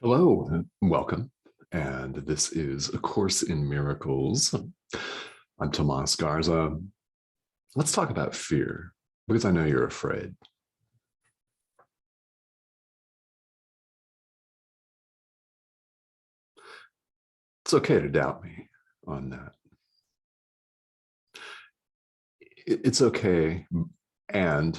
Hello, and welcome. And this is A Course in Miracles. I'm Tomas Garza. Let's talk about fear, because I know you're afraid. It's okay to doubt me on that. It's okay, and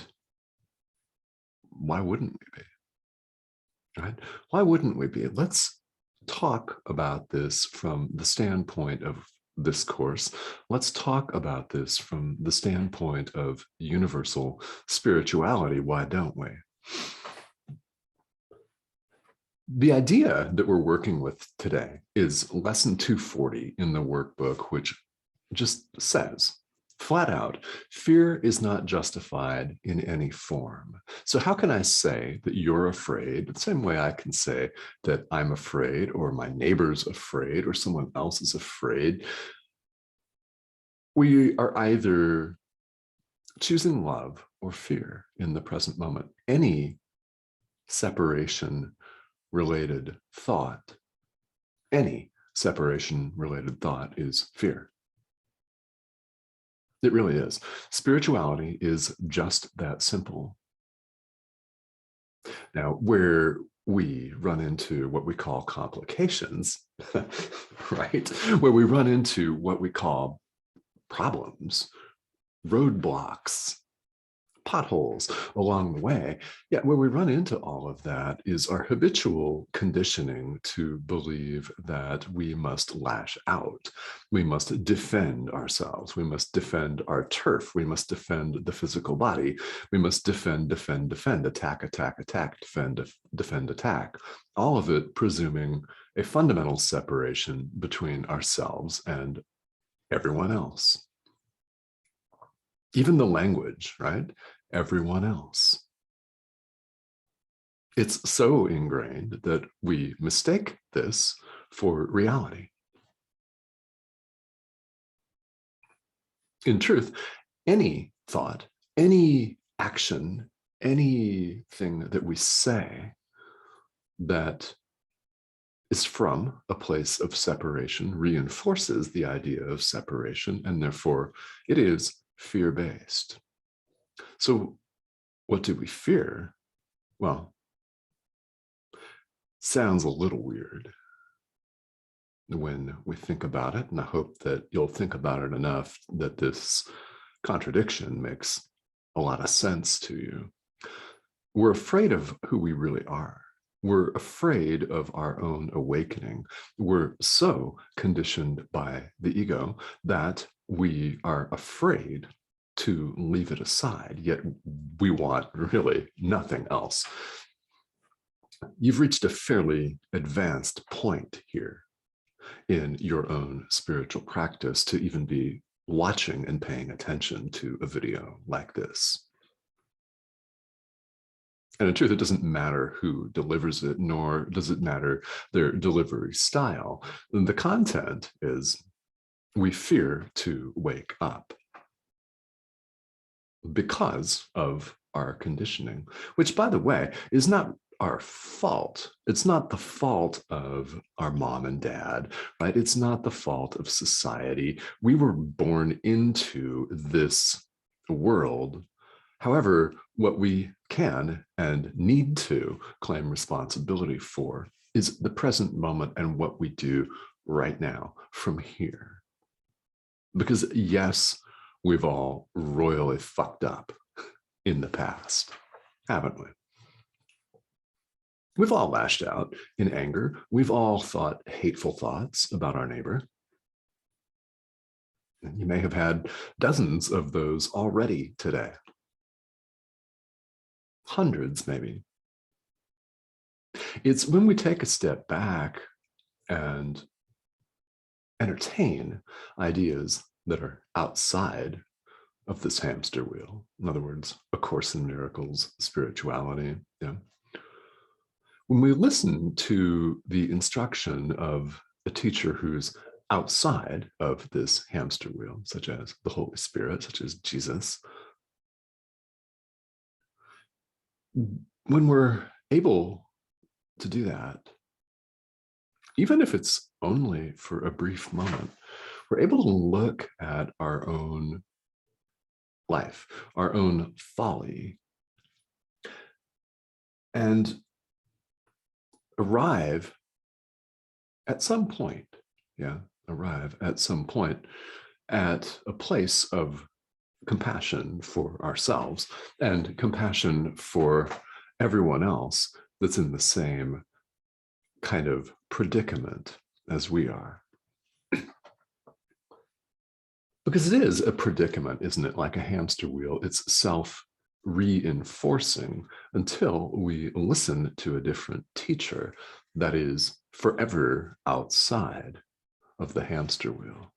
why wouldn't we be, right? Why wouldn't we be? Let's talk about this from the standpoint of this course. Let's talk about this from the standpoint of universal spirituality. Why don't we? The idea that we're working with today is lesson 240 in the workbook, which just says flat out, fear is not justified in any form. So how can I say that you're afraid the same way I can say that I'm afraid, or my neighbor's afraid, or someone else is afraid? We are either choosing love or fear in the present moment. Any separation related thought, any separation related thought is fear. It really is. Spirituality is just that simple. Now, where we run into what we call complications, right? Where we run into what we call problems, roadblocks, potholes along the way. Yet where we run into all of that is our habitual conditioning to believe that we must lash out. We must defend ourselves. We must defend our turf. We must defend the physical body. We must defend, attack, attack, attack, defend, attack. All of it presuming a fundamental separation between ourselves and everyone else. Even the language, right? Everyone else. It's so ingrained that we mistake this for reality. In truth, any thought, any action, anything that we say that is from a place of separation reinforces the idea of separation, and therefore it is fear-based. So what do we fear? Well, sounds a little weird when we think about it, and I hope that you'll think about it enough that this contradiction makes a lot of sense to you. We're afraid of who we really are. We're afraid of our own awakening. We're so conditioned by the ego that we are afraid to leave it aside, yet we want really nothing else. You've reached a fairly advanced point here in your own spiritual practice to even be watching and paying attention to a video like this. And in truth, it doesn't matter who delivers it, nor does it matter their delivery style. The content is we fear to wake up because of our conditioning, which, by the way, is not our fault. It's not the fault of our mom and dad, right? It's not the fault of society. We were born into this world. However, what we can and need to claim responsibility for is the present moment and what we do right now from here. Because yes, we've all royally fucked up in the past, haven't we? We've all lashed out in anger. We've all thought hateful thoughts about our neighbor. And you may have had dozens of those already today. Hundreds, maybe. It's when we take a step back and entertain ideas that are outside of this hamster wheel. In other words, A Course in Miracles, spirituality. Yeah. When we listen to the instruction of a teacher who's outside of this hamster wheel, such as the Holy Spirit, such as Jesus, when we're able to do that, even if it's only for a brief moment, we're able to look at our own life, our own folly, and arrive at some point, arrive at some point at a place of compassion for ourselves and compassion for everyone else that's in the same kind of predicament as we are. Because it is a predicament, isn't it? Like a hamster wheel, it's self-reinforcing until we listen to a different teacher that is forever outside of the hamster wheel.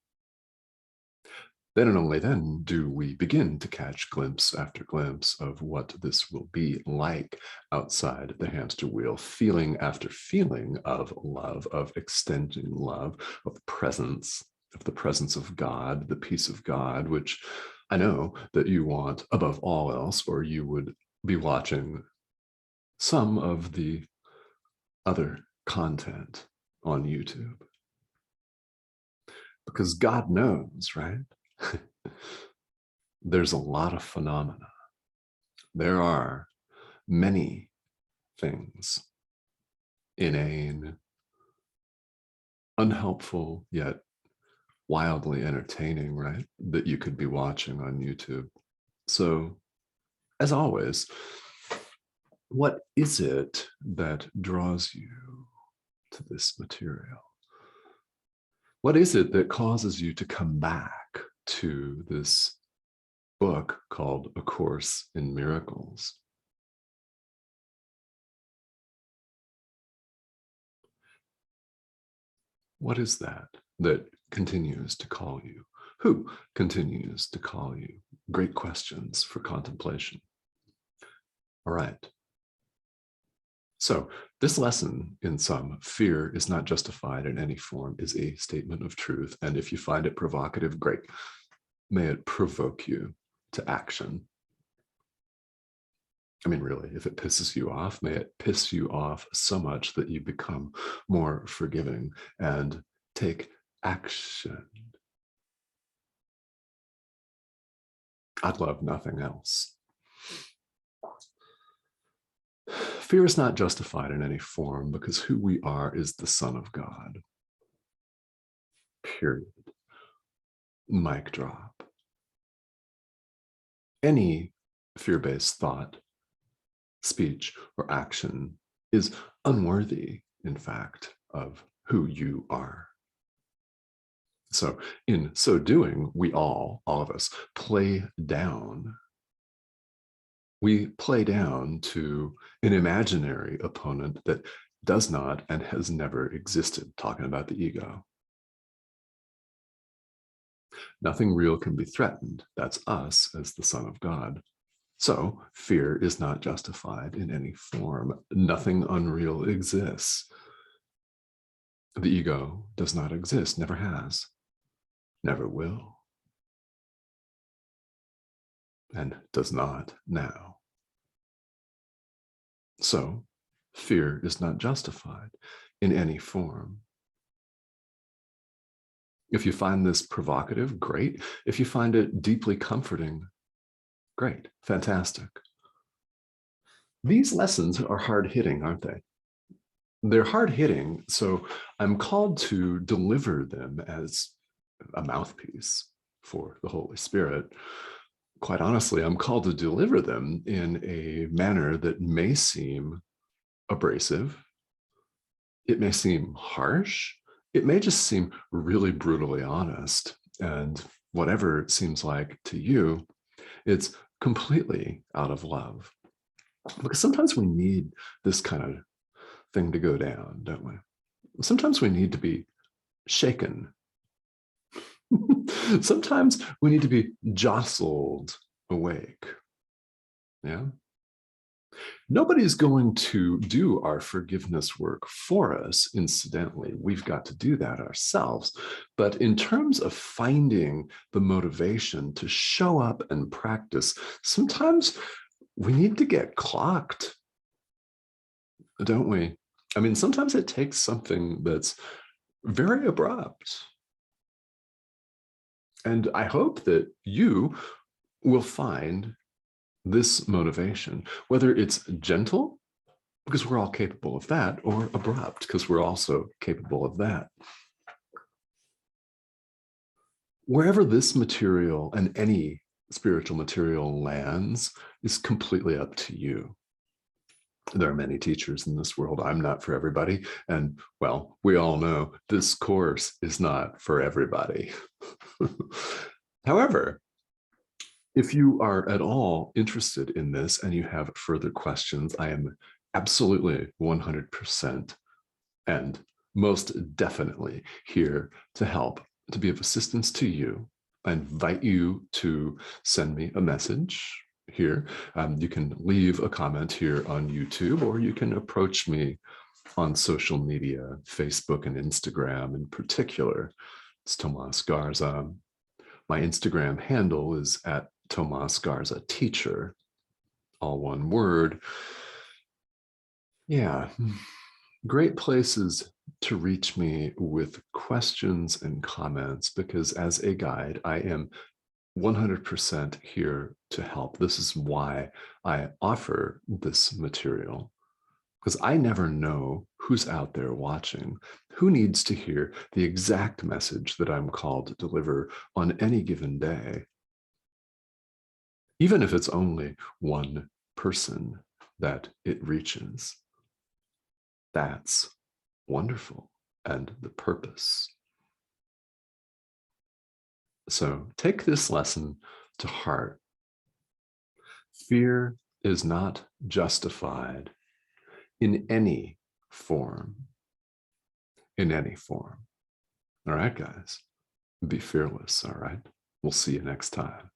Then and only then do we begin to catch glimpse after glimpse of what this will be like outside the hamster wheel, feeling after feeling of love, of extending love, of presence, of the presence of God, the peace of God, which I know that you want above all else, or you would be watching some of the other content on YouTube. Because God knows, right? There's a lot of phenomena. There are many things, inane, unhelpful, yet wildly entertaining, right, that you could be watching on YouTube. So, as always, what is it that draws you to this material? What is it that causes you to come back to this book called A Course in Miracles? What is that that continues to call you? Who continues to call you? Great questions for contemplation. All right. So this lesson, in sum, fear is not justified in any form, is a statement of truth. And if you find it provocative, great. May it provoke you to action. I mean, really, if it pisses you off, may it piss you off so much that you become more forgiving and take action. I'd love nothing else. Fear is not justified in any form because who we are is the Son of God. Period. Mic drop. Any fear-based thought, speech, or action is unworthy, in fact, of who you are. So in so doing, we all of us, play down. We play down to an imaginary opponent that does not and has never existed, talking about the ego. Nothing real can be threatened. That's us as the Son of God. So fear is not justified in any form. Nothing unreal exists. The ego does not exist, never has, never will, and does not now. So fear is not justified in any form. If you find this provocative, great. If you find it deeply comforting, great, fantastic. These lessons are hard-hitting, aren't they? They're hard-hitting, so I'm called to deliver them as a mouthpiece for the Holy Spirit. Quite honestly, I'm called to deliver them in a manner that may seem abrasive. It may seem harsh. It may just seem really brutally honest. And whatever it seems like to you, it's completely out of love. Because sometimes we need this kind of thing to go down, don't we? Sometimes we need to be shaken. Sometimes we need to be jostled awake. Yeah. Nobody's going to do our forgiveness work for us, incidentally. We've got to do that ourselves. But in terms of finding the motivation to show up and practice, sometimes we need to get clocked, don't we? I mean, sometimes it takes something that's very abrupt. And I hope that you will find this motivation, whether it's gentle, because we're all capable of that, or abrupt, because we're also capable of that. Wherever this material and any spiritual material lands is completely up to you. There are many teachers in this world. I'm not for everybody. And well, we all know this course is not for everybody. However, if you are at all interested in this and you have further questions, I am absolutely 100% and most definitely here to help, to be of assistance to you. I invite you to send me a message here. You can leave a comment here on YouTube, or you can approach me on social media, Facebook and Instagram in particular. It's Tomas Garza. My Instagram handle is at Tomas Garza Teacher, all one word. Yeah, great places to reach me with questions and comments, because as a guide, I am 100% here to help. This is why I offer this material, because I never know who's out there watching, who needs to hear the exact message that I'm called to deliver on any given day. Even if it's only one person that it reaches, that's wonderful and the purpose. So take this lesson to heart. Fear is not justified in any form. In any form. All right, guys, be fearless. All right. We'll see you next time.